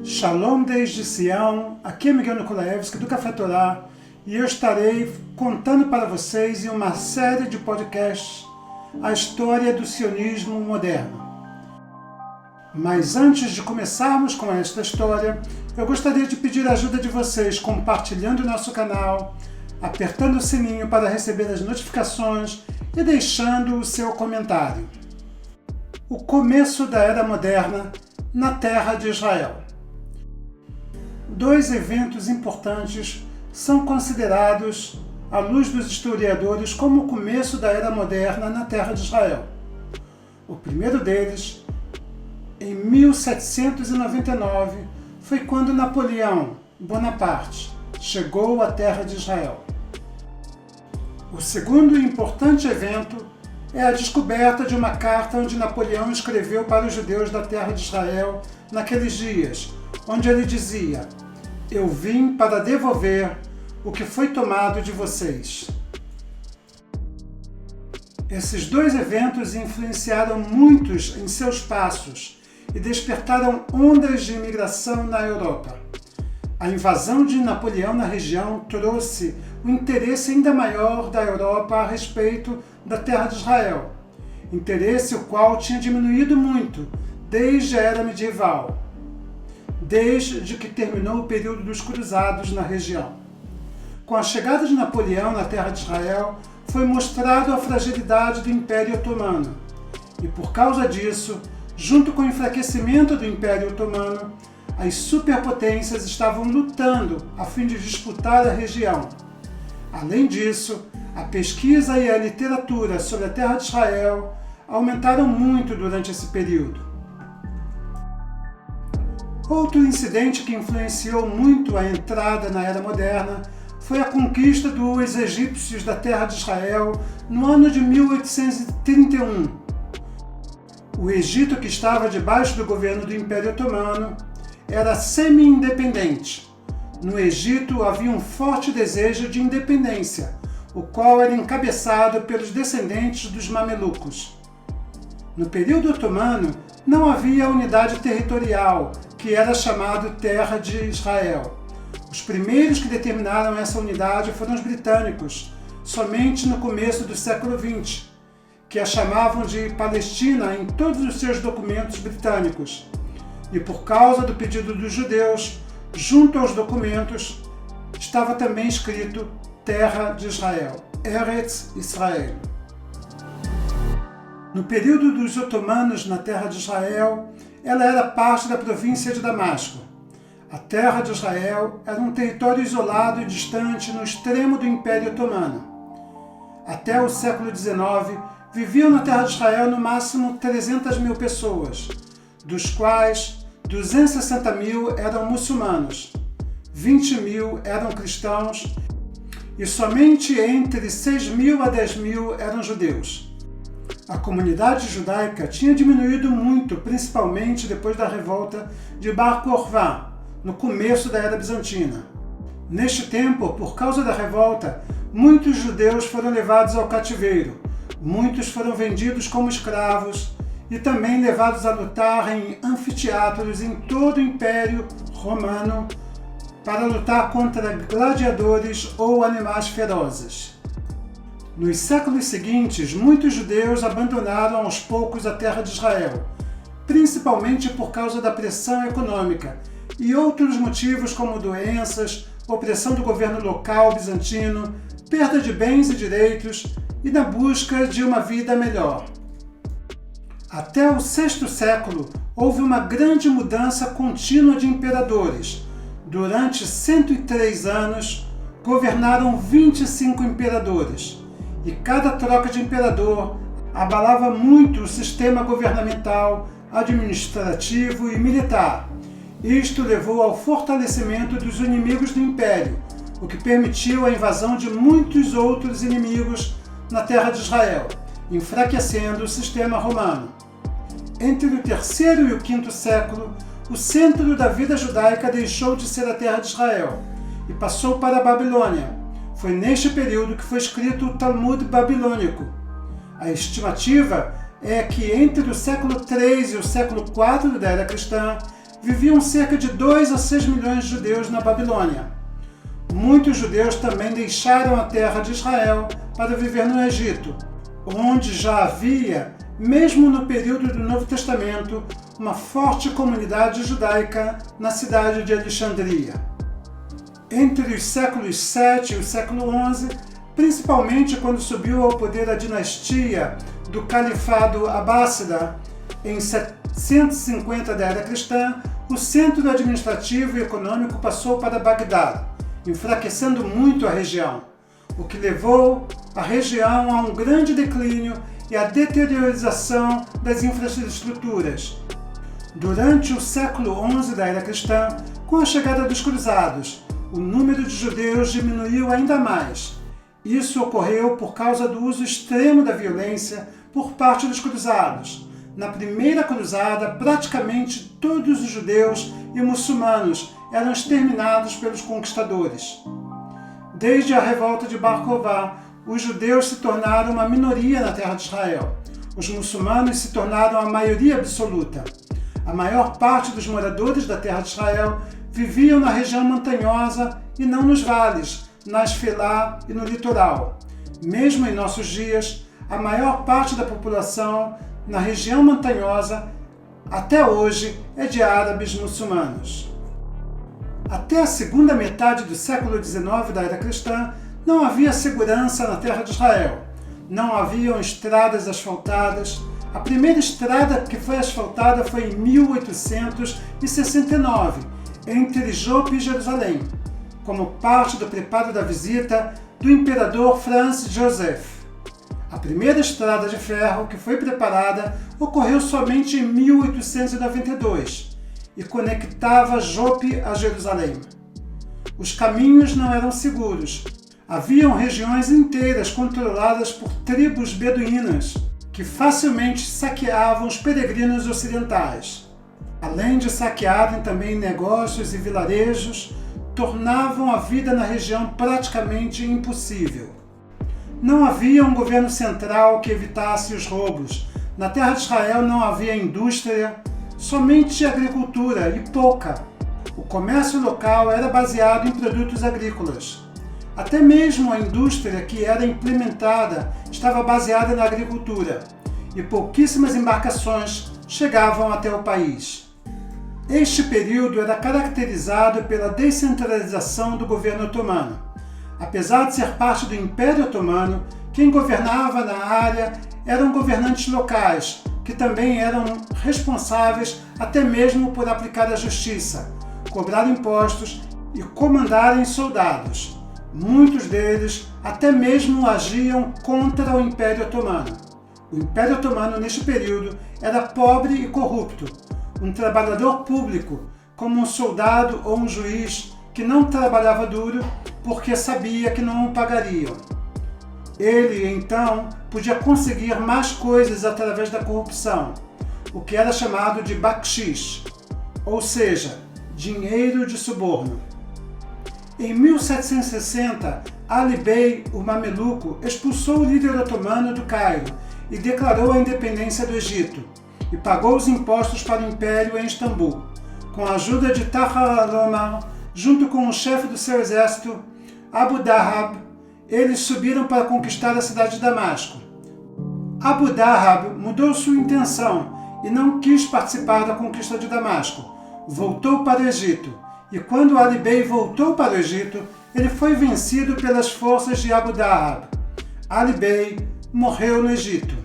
Shalom desde Sião, aqui é Miguel Nikolaevski do Café Torá e eu estarei contando para vocês em uma série de podcasts a história do sionismo moderno. Mas antes de começarmos com esta história, eu gostaria de pedir a ajuda de vocês compartilhando o nosso canal, apertando o sininho para receber as notificações e deixando o seu comentário. O começo da Era Moderna na Terra de Israel. Dois eventos importantes são considerados, à luz dos historiadores, como o começo da Era Moderna na Terra de Israel. O primeiro deles, em 1799, foi quando Napoleão Bonaparte chegou à Terra de Israel. O segundo importante evento é a descoberta de uma carta onde Napoleão escreveu para os judeus da Terra de Israel naqueles dias, onde ele dizia: "Eu vim para devolver o que foi tomado de vocês." Esses dois eventos influenciaram muitos em seus passos e despertaram ondas de imigração na Europa. A invasão de Napoleão na região trouxe um interesse ainda maior da Europa a respeito da Terra de Israel, interesse o qual tinha diminuído muito desde a Era Medieval, desde que terminou o período dos cruzados na região. Com a chegada de Napoleão na Terra de Israel, foi mostrado a fragilidade do Império Otomano, e por causa disso, junto com o enfraquecimento do Império Otomano, as superpotências estavam lutando a fim de disputar a região. Além disso, a pesquisa e a literatura sobre a Terra de Israel aumentaram muito durante esse período. Outro incidente que influenciou muito a entrada na Era Moderna foi a conquista dos egípcios da Terra de Israel no ano de 1831. O Egito, que estava debaixo do governo do Império Otomano, era semi-independente. No Egito havia um forte desejo de independência, o qual era encabeçado pelos descendentes dos mamelucos. No período otomano, não havia unidade territorial, que era chamado Terra de Israel. Os primeiros que determinaram essa unidade foram os britânicos, somente no começo do século XX, que a chamavam de Palestina em todos os seus documentos britânicos. E por causa do pedido dos judeus, junto aos documentos, estava também escrito Terra de Israel, Eretz Israel. No período dos otomanos na Terra de Israel, ela era parte da província de Damasco. A Terra de Israel era um território isolado e distante no extremo do Império Otomano. Até o século XIX, viviam na Terra de Israel no máximo 300 mil pessoas, dos quais 260 mil eram muçulmanos, 20 mil eram cristãos e somente entre 6 mil a 10 mil eram judeus. A comunidade judaica tinha diminuído muito, principalmente depois da revolta de Bar Kokhba, no começo da Era Bizantina. Neste tempo, por causa da revolta, muitos judeus foram levados ao cativeiro, muitos foram vendidos como escravos e também levados a lutar em anfiteatros em todo o Império Romano para lutar contra gladiadores ou animais ferozes. Nos séculos seguintes, muitos judeus abandonaram aos poucos a Terra de Israel, principalmente por causa da pressão econômica e outros motivos como doenças, opressão do governo local bizantino, perda de bens e direitos e na busca de uma vida melhor. Até o VI século, houve uma grande mudança contínua de imperadores. Durante 103 anos, governaram 25 imperadores, e cada troca de imperador abalava muito o sistema governamental, administrativo e militar. Isto levou ao fortalecimento dos inimigos do império, o que permitiu a invasão de muitos outros inimigos na Terra de Israel, enfraquecendo o sistema romano. Entre o terceiro e o quinto século, o centro da vida judaica deixou de ser a Terra de Israel e passou para a Babilônia. Foi neste período que foi escrito o Talmud babilônico. A estimativa é que entre o século III e o século IV da Era Cristã viviam cerca de 2 a 6 milhões de judeus na Babilônia. Muitos judeus também deixaram a terra de Israel para viver no Egito, onde já havia, mesmo no período do Novo Testamento, uma forte comunidade judaica na cidade de Alexandria. Entre os séculos 7 e o século 11, principalmente quando subiu ao poder a dinastia do Califado Abássida, em 750 da Era Cristã, o centro administrativo e econômico passou para Bagdá, enfraquecendo muito a região, o que levou a região a um grande declínio e a deteriorização das infraestruturas. Durante o século XI da Era Cristã, com a chegada dos cruzados, o número de judeus diminuiu ainda mais. Isso ocorreu por causa do uso extremo da violência por parte dos cruzados. Na primeira cruzada, praticamente todos os judeus e muçulmanos eram exterminados pelos conquistadores. Desde a revolta de Bar Kokhba, os judeus se tornaram uma minoria na terra de Israel. Os muçulmanos se tornaram a maioria absoluta. A maior parte dos moradores da terra de Israel viviam na região montanhosa e não nos vales, na Esfilá e no litoral. Mesmo em nossos dias, a maior parte da população na região montanhosa, até hoje, é de árabes muçulmanos. Até a segunda metade do século XIX da Era Cristã, não havia segurança na terra de Israel. Não haviam estradas asfaltadas. A primeira estrada que foi asfaltada foi em 1869, entre Jope e Jerusalém, como parte do preparo da visita do imperador Franz Joseph. A primeira estrada de ferro que foi preparada ocorreu somente em 1892 e conectava Jope a Jerusalém. Os caminhos não eram seguros. Haviam regiões inteiras controladas por tribos beduínas que facilmente saqueavam os peregrinos ocidentais. Além de saquearem também negócios e vilarejos, tornavam a vida na região praticamente impossível. Não havia um governo central que evitasse os roubos. Na terra de Israel não havia indústria, somente agricultura e pouca. O comércio local era baseado em produtos agrícolas. Até mesmo a indústria que era implementada estava baseada na agricultura, e pouquíssimas embarcações chegavam até o país. Este período era caracterizado pela descentralização do governo otomano. Apesar de ser parte do Império Otomano, quem governava na área eram governantes locais, que também eram responsáveis até mesmo por aplicar a justiça, cobrar impostos e comandarem soldados. Muitos deles até mesmo agiam contra o Império Otomano. O Império Otomano, neste período, era pobre e corrupto. Um trabalhador público, como um soldado ou um juiz, que não trabalhava duro porque sabia que não o pagariam. Ele, então, podia conseguir mais coisas através da corrupção, o que era chamado de bakshish, ou seja, dinheiro de suborno. Em 1760, Ali Bey, o mameluco, expulsou o líder otomano do Cairo e declarou a independência do Egito, e pagou os impostos para o Império em Istambul. Com a ajuda de Taha al-Omar, junto com o chefe do seu exército, Abu Dahab, eles subiram para conquistar a cidade de Damasco. Abu Dahab mudou sua intenção e não quis participar da conquista de Damasco. Voltou para o Egito, e quando Ali Bey voltou para o Egito, ele foi vencido pelas forças de Abu Dahab. Ali Bey morreu no Egito.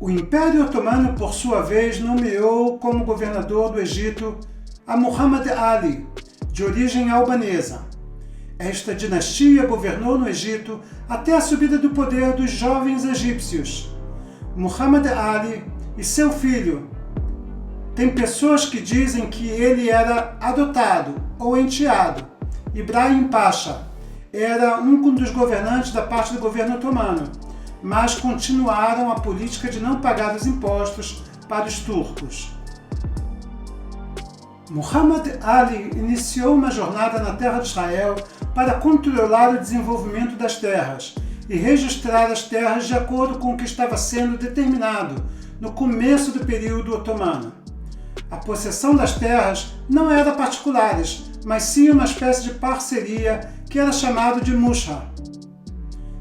O Império Otomano, por sua vez, nomeou como governador do Egito a Muhammad Ali, de origem albanesa. Esta dinastia governou no Egito até a subida do poder dos jovens egípcios. Muhammad Ali e seu filho. Tem pessoas que dizem que ele era adotado ou enteado. Ibrahim Pasha era um dos governantes da parte do governo otomano, mas continuaram a política de não pagar os impostos para os turcos. Muhammad Ali iniciou uma jornada na terra de Israel para controlar o desenvolvimento das terras e registrar as terras de acordo com o que estava sendo determinado no começo do período otomano. A possessão das terras não era particulares, mas sim uma espécie de parceria que era chamado de musha.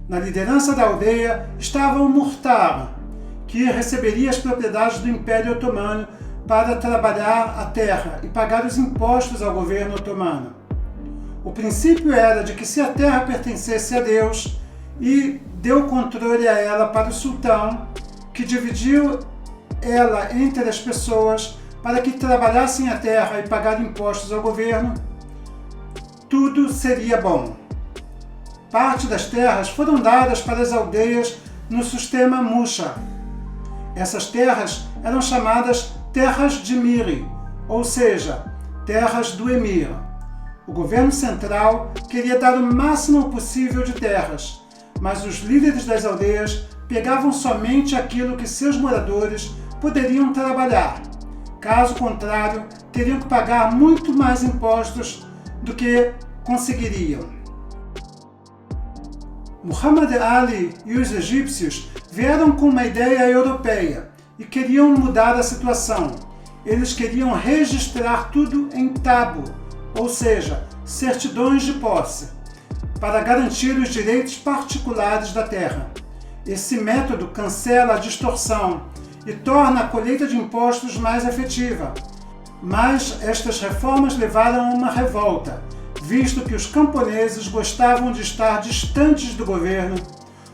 Na liderança da aldeia estava o Muhtar, que receberia as propriedades do Império Otomano para trabalhar a terra e pagar os impostos ao governo otomano. O princípio era de que se a terra pertencesse a Deus e deu controle a ela para o sultão, que dividiu ela entre as pessoas para que trabalhassem a terra e pagassem impostos ao governo, tudo seria bom. Parte das terras foram dadas para as aldeias no sistema Musha. Essas terras eram chamadas terras de Miri, ou seja, terras do emir. O governo central queria dar o máximo possível de terras, mas os líderes das aldeias pegavam somente aquilo que seus moradores poderiam trabalhar. Caso contrário, teriam que pagar muito mais impostos do que conseguiriam. Muhammad Ali e os egípcios vieram com uma ideia europeia e queriam mudar a situação. Eles queriam registrar tudo em tabu, ou seja, certidões de posse, para garantir os direitos particulares da terra. Esse método cancela a distorção e torna a colheita de impostos mais efetiva. Mas estas reformas levaram a uma revolta, visto que os camponeses gostavam de estar distantes do governo.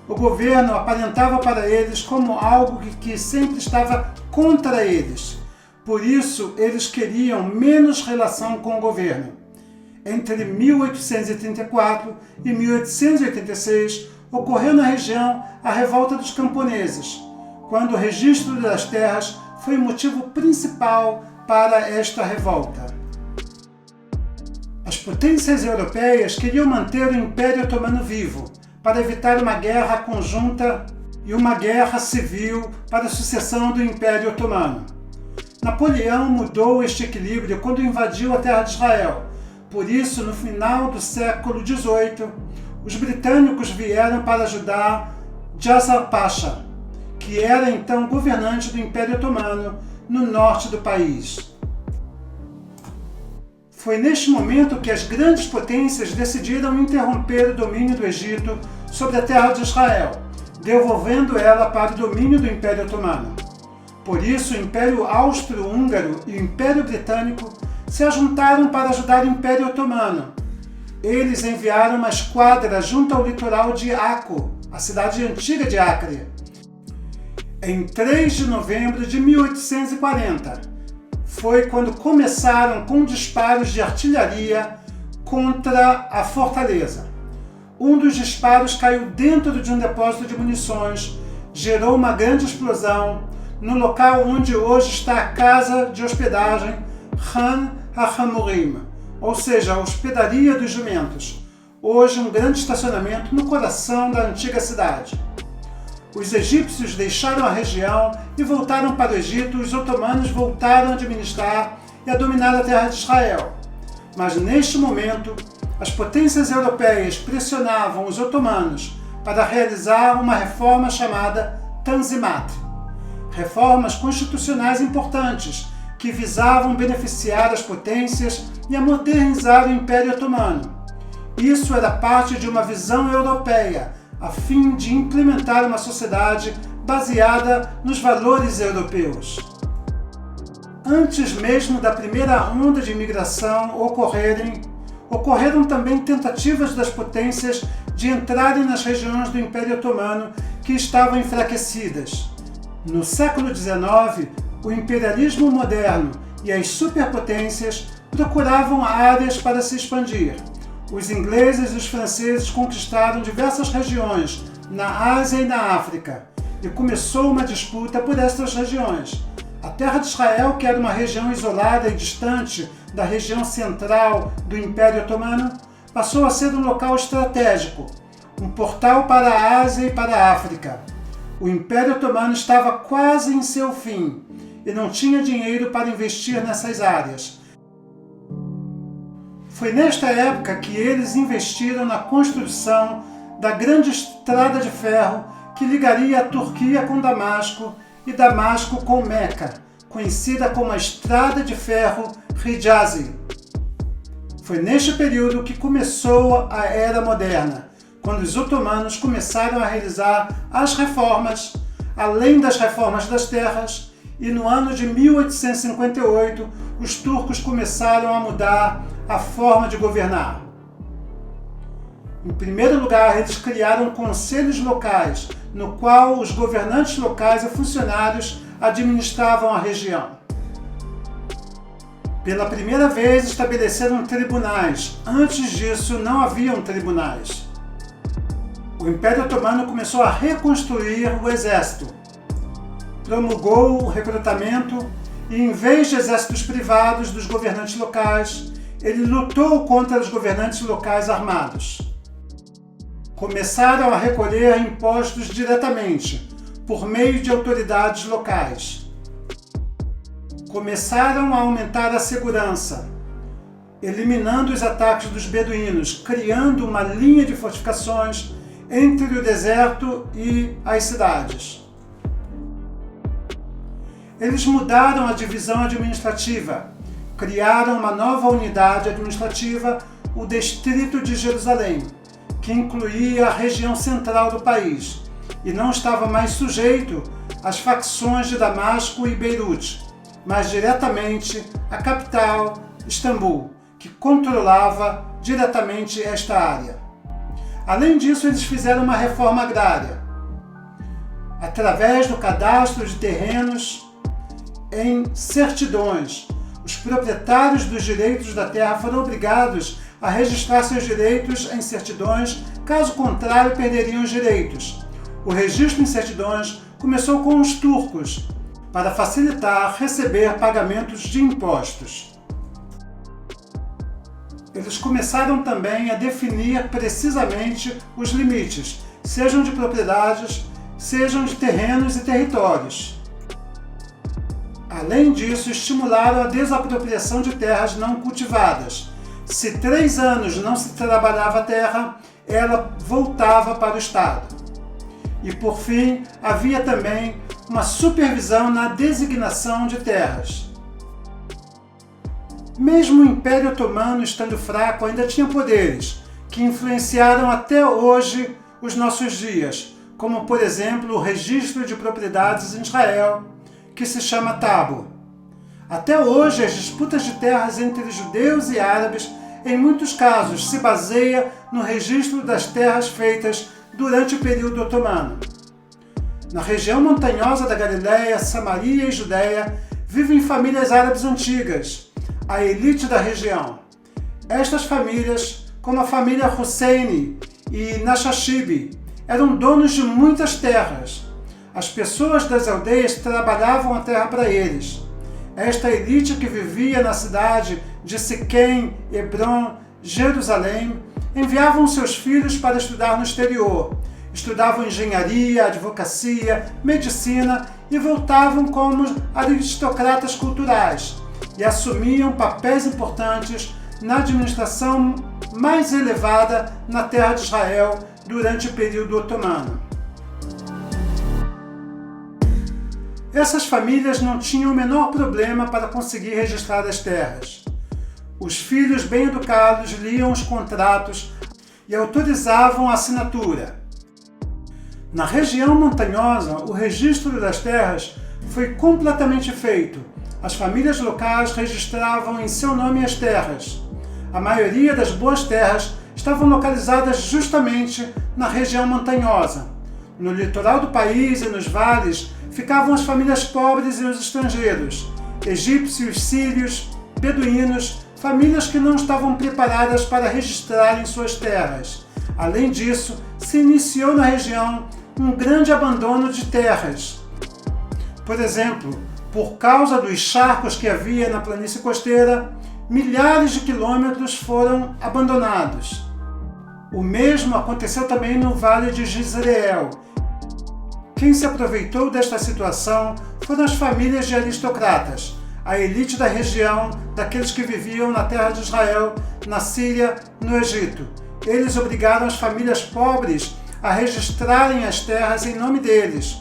O governo aparentava para eles como algo que sempre estava contra eles. Por isso, eles queriam menos relação com o governo. Entre 1834 e 1886, ocorreu na região a Revolta dos Camponeses, quando o registro das terras foi o motivo principal para esta revolta. As potências europeias queriam manter o Império Otomano vivo, para evitar uma guerra conjunta e uma guerra civil para a sucessão do Império Otomano. Napoleão mudou este equilíbrio quando invadiu a terra de Israel. Por isso, no final do século XVIII, os britânicos vieram para ajudar Jasar Pasha, que era então governante do Império Otomano no norte do país. Foi neste momento que as grandes potências decidiram interromper o domínio do Egito sobre a terra de Israel, devolvendo ela para o domínio do Império Otomano. Por isso, o Império Austro-Húngaro e o Império Britânico se ajuntaram para ajudar o Império Otomano. Eles enviaram uma esquadra junto ao litoral de Akko, a cidade antiga de Acre, em 3 de novembro de 1840. Foi quando começaram com disparos de artilharia contra a fortaleza. Um dos disparos caiu dentro de um depósito de munições, gerou uma grande explosão no local onde hoje está a casa de hospedagem Han HaHamurim, ou seja, a hospedaria dos jumentos, hoje um grande estacionamento no coração da antiga cidade. Os egípcios deixaram a região e voltaram para o Egito. Os otomanos voltaram a administrar e a dominar a terra de Israel. Mas neste momento, as potências europeias pressionavam os otomanos para realizar uma reforma chamada Tanzimat. Reformas constitucionais importantes que visavam beneficiar as potências e a modernizar o Império Otomano. Isso era parte de uma visão europeia, a fim de implementar uma sociedade baseada nos valores europeus. Antes mesmo da primeira onda de imigração ocorreram também tentativas das potências de entrarem nas regiões do Império Otomano que estavam enfraquecidas. No século XIX, o imperialismo moderno e as superpotências procuravam áreas para se expandir. Os ingleses e os franceses conquistaram diversas regiões na Ásia e na África, e começou uma disputa por estas regiões. A terra de Israel, que era uma região isolada e distante da região central do Império Otomano, passou a ser um local estratégico, um portal para a Ásia e para a África. O Império Otomano estava quase em seu fim e não tinha dinheiro para investir nessas áreas. Foi nesta época que eles investiram na construção da grande estrada de ferro que ligaria a Turquia com Damasco e Damasco com Meca, conhecida como a Estrada de Ferro Hijazi. Foi neste período que começou a Era Moderna, quando os otomanos começaram a realizar as reformas, além das reformas das terras, e no ano de 1858 os turcos começaram a mudar a forma de governar. Em primeiro lugar, eles criaram conselhos locais, no qual os governantes locais e funcionários administravam a região. Pela primeira vez, estabeleceram tribunais. Antes disso, não haviam tribunais. O Império Otomano começou a reconstruir o exército. Promulgou o recrutamento e, em vez de exércitos privados dos governantes locais, ele lutou contra os governantes locais armados. Começaram a recolher impostos diretamente, por meio de autoridades locais. Começaram a aumentar a segurança, eliminando os ataques dos beduínos, criando uma linha de fortificações entre o deserto e as cidades. Eles mudaram a divisão administrativa, criaram uma nova unidade administrativa, o Distrito de Jerusalém, que incluía a região central do país e não estava mais sujeito às facções de Damasco e Beirute, mas diretamente à capital, Istambul, que controlava diretamente esta área. Além disso, eles fizeram uma reforma agrária, através do cadastro de terrenos em certidões. Os proprietários dos direitos da terra foram obrigados a registrar seus direitos em certidões, caso contrário perderiam os direitos. O registro em certidões começou com os turcos, para facilitar receber pagamentos de impostos. Eles começaram também a definir precisamente os limites, sejam de propriedades, sejam de terrenos e territórios. Além disso, estimularam a desapropriação de terras não cultivadas. Se 3 anos não se trabalhava a terra, ela voltava para o Estado. E, por fim, havia também uma supervisão na designação de terras. Mesmo o Império Otomano estando fraco, ainda tinha poderes que influenciaram até hoje os nossos dias, como, por exemplo, o registro de propriedades em Israel, que se chama Tabo. Até hoje, as disputas de terras entre judeus e árabes, em muitos casos, se baseia no registro das terras feitas durante o período otomano. Na região montanhosa da Galileia, Samaria e Judeia, vivem famílias árabes antigas, a elite da região. Estas famílias, como a família Husseini e Nashashibi, eram donos de muitas terras. As pessoas das aldeias trabalhavam a terra para eles. Esta elite que vivia na cidade de Siquém, Hebron, Jerusalém, enviavam seus filhos para estudar no exterior. Estudavam engenharia, advocacia, medicina e voltavam como aristocratas culturais e assumiam papéis importantes na administração mais elevada na terra de Israel durante o período otomano. Essas famílias não tinham o menor problema para conseguir registrar as terras. Os filhos bem educados liam os contratos e autorizavam a assinatura. Na região montanhosa, o registro das terras foi completamente feito. As famílias locais registravam em seu nome as terras. A maioria das boas terras estavam localizadas justamente na região montanhosa. No litoral do país e nos vales ficavam as famílias pobres e os estrangeiros, egípcios, sírios, beduínos, famílias que não estavam preparadas para registrarem suas terras. Além disso, se iniciou na região um grande abandono de terras. Por exemplo, por causa dos charcos que havia na planície costeira, milhares de quilômetros foram abandonados. O mesmo aconteceu também no Vale de Jezreel. Quem se aproveitou desta situação foram as famílias de aristocratas, a elite da região, daqueles que viviam na terra de Israel, na Síria, no Egito. Eles obrigaram as famílias pobres a registrarem as terras em nome deles.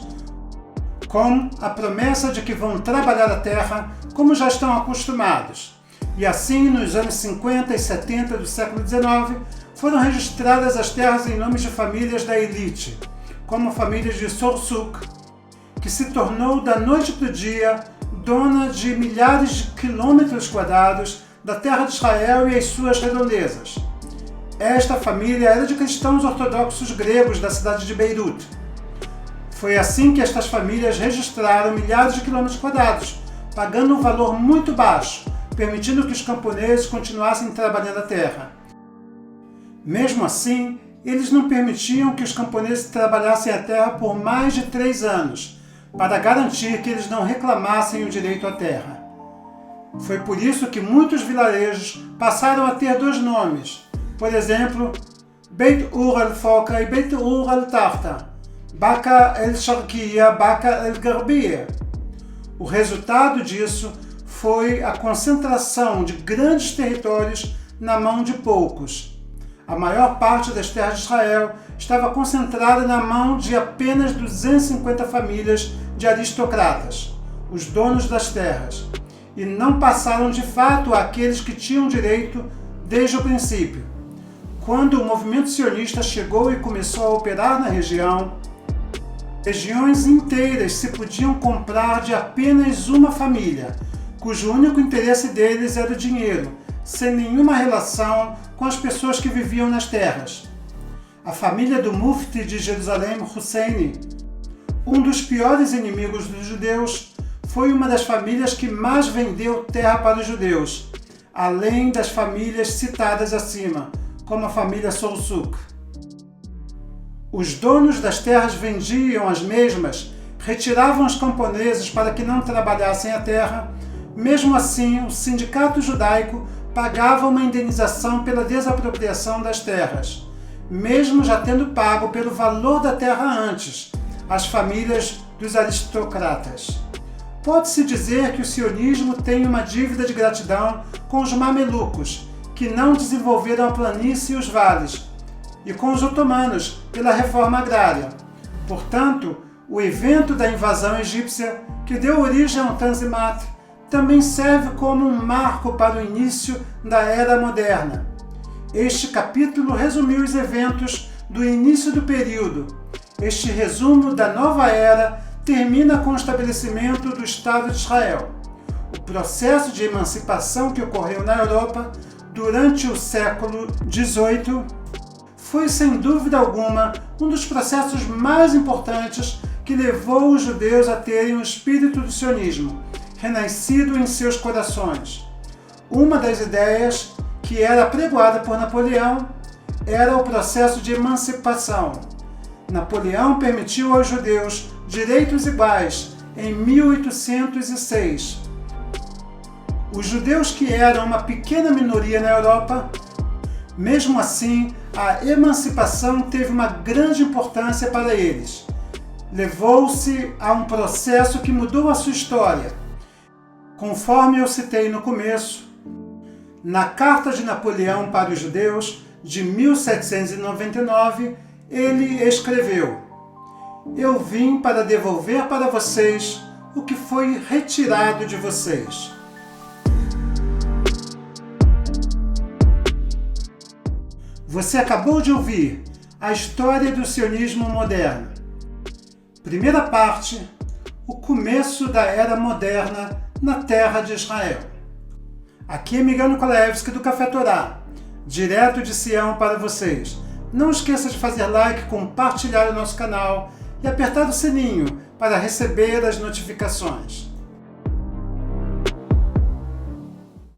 com a promessa de que vão trabalhar a terra como já estão acostumados. E assim, nos anos 50 e 70 do século XIX, foram registradas as terras em nomes de famílias da elite, como a família de Sorsuk, que se tornou da noite para o dia dona de milhares de quilômetros quadrados da terra de Israel e as suas redondezas. Esta família era de cristãos ortodoxos gregos da cidade de Beirute. Foi assim que estas famílias registraram milhares de quilômetros quadrados, pagando um valor muito baixo, permitindo que os camponeses continuassem trabalhando a terra. Mesmo assim, eles não permitiam que os camponeses trabalhassem a terra por mais de 3 anos, para garantir que eles não reclamassem o direito à terra. Foi por isso que muitos vilarejos passaram a ter 2 nomes. Por exemplo, Beit Ur el-Foka e Beit Ur el-Tafta, Baka el-Sharkiya, Baka el-Garbiya. O resultado disso foi a concentração de grandes territórios na mão de poucos. A maior parte das terras de Israel estava concentrada na mão de apenas 250 famílias de aristocratas, os donos das terras, e não passaram de fato àqueles que tinham direito desde o princípio. Quando o movimento sionista chegou e começou a operar na região, regiões inteiras se podiam comprar de apenas uma família, cujo único interesse deles era o dinheiro, sem nenhuma relação com as pessoas que viviam nas terras. A família do Mufti de Jerusalém, Hussein, um dos piores inimigos dos judeus, foi uma das famílias que mais vendeu terra para os judeus, além das famílias citadas acima, como a família Sorsuk. Os donos das terras vendiam as mesmas, retiravam os camponeses para que não trabalhassem a terra. Mesmo assim, o sindicato judaico pagava uma indenização pela desapropriação das terras, mesmo já tendo pago pelo valor da terra antes, às famílias dos aristocratas. Pode-se dizer que o sionismo tem uma dívida de gratidão com os mamelucos, que não desenvolveram a planície e os vales, e com os otomanos, pela reforma agrária. Portanto, o evento da invasão egípcia, que deu origem ao Tanzimat, também serve como um marco para o início da Era Moderna. Este capítulo resumiu os eventos do início do período. Este resumo da nova era termina com o estabelecimento do Estado de Israel. O processo de emancipação que ocorreu na Europa durante o século XVIII foi, sem dúvida alguma, um dos processos mais importantes que levou os judeus a terem o espírito do sionismo renascido em seus corações. Uma das ideias que era apregoada por Napoleão era o processo de emancipação. Napoleão permitiu aos judeus direitos iguais em 1806. Os judeus, que eram uma pequena minoria na Europa, mesmo assim, a emancipação teve uma grande importância para eles. Levou-se a um processo que mudou a sua história. Conforme eu citei no começo, na Carta de Napoleão para os Judeus, de 1799, ele escreveu: "Eu vim para devolver para vocês o que foi retirado de vocês." Você acabou de ouvir a história do sionismo moderno. Primeira parte, o começo da Era Moderna na terra de Israel. Aqui é Miguel Nikolaevski do Café Torá, direto de Sião para vocês. Não esqueça de fazer like, compartilhar o nosso canal e apertar o sininho para receber as notificações.